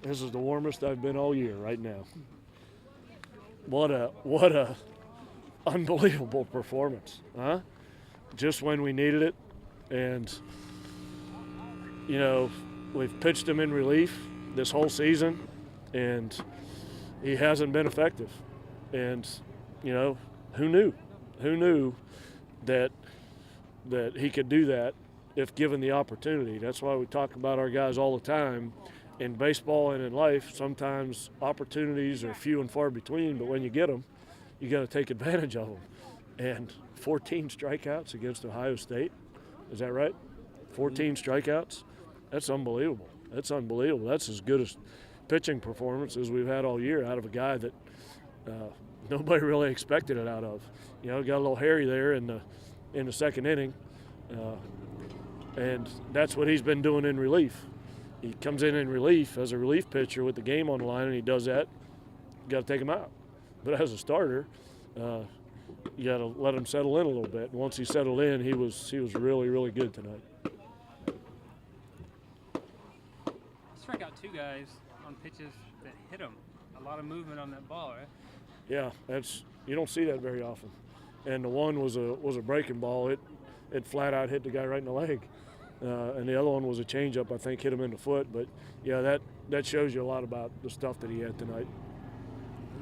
This is the warmest I've been all year right now. What a unbelievable performance, huh? Just when we needed it. And, we've pitched him in relief this whole season, and he hasn't been effective. And, who knew? Who knew that he could do that if given the opportunity? That's why we talk about our guys all the time. In baseball and in life, sometimes opportunities are few and far between, but when you get them, you got to take advantage of them. And 14 strikeouts against Ohio State, is that right? 14 strikeouts? That's unbelievable. That's unbelievable. That's as good a pitching performance as we've had all year out of a guy that nobody really expected it out of. Got a little hairy there in the second inning, and that's what he's been doing in relief. He comes in relief as a relief pitcher with the game on the line, and he does that. You got to take him out. But as a starter, you got to let him settle in a little bit. And once he settled in, he was really, really good tonight. Struck out 2 guys on pitches that hit him. A lot of movement on that ball, right? Yeah, you don't see that very often. And the one was a breaking ball. It flat out hit the guy right in the leg. And the other one was a changeup, I think, hit him in the foot. But, yeah, that shows you a lot about the stuff that he had tonight.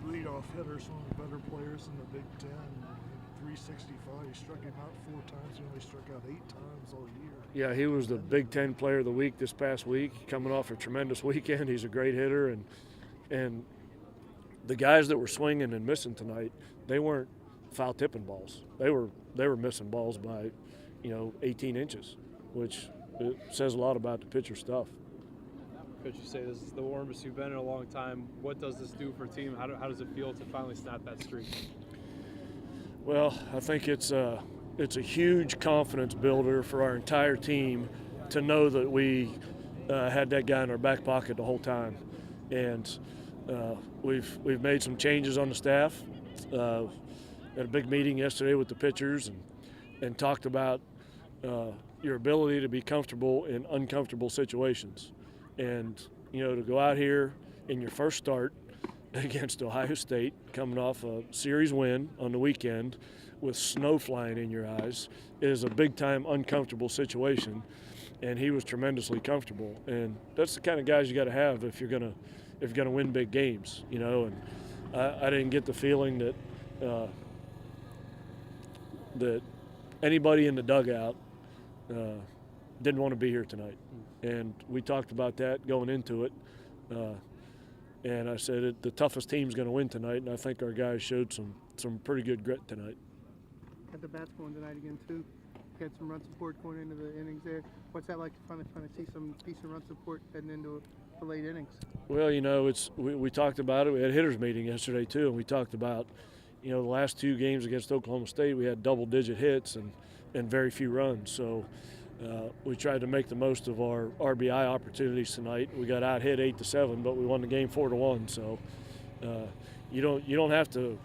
The leadoff hitter, some of the better players in the Big Ten. 365. He struck him out 4 times. He only struck out 8 times all year. Yeah, he was the Big Ten Player of the Week this past week, coming off a tremendous weekend. He's a great hitter. And the guys that were swinging and missing tonight, they weren't foul tipping balls. They were missing balls by, 18 inches. Which it says a lot about the pitcher's stuff. Coach, you say this is the warmest you've been in a long time. What does this do for a team? How does it feel to finally snap that streak? Well, I think it's a huge confidence builder for our entire team to know that we had that guy in our back pocket the whole time. And we've made some changes on the staff. Had a big meeting yesterday with the pitchers and talked about your ability to be comfortable in uncomfortable situations. And, to go out here in your first start against Ohio State, coming off a series win on the weekend with snow flying in your eyes, is a big-time uncomfortable situation. And he was tremendously comfortable. And that's the kind of guys you got to have if you're gonna win big games, And I didn't get the feeling that anybody in the dugout didn't want to be here tonight. And we talked about that going into it. And I said the toughest team's going to win tonight, and I think our guys showed some pretty good grit tonight. Had the bats going tonight again, too. Had some run support going into the innings there. What's that like to finally see some decent run support heading into the late innings? Well, we talked about it. We had a hitters meeting yesterday, too, and we talked about, the last 2 games against Oklahoma State, we had double-digit hits and very few runs. So we tried to make the most of our RBI opportunities tonight. We got out hit 8-7, but we won the game 4-1. So you don't have to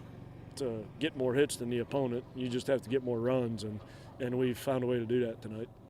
get more hits than the opponent. You just have to get more runs, and we've found a way to do that tonight.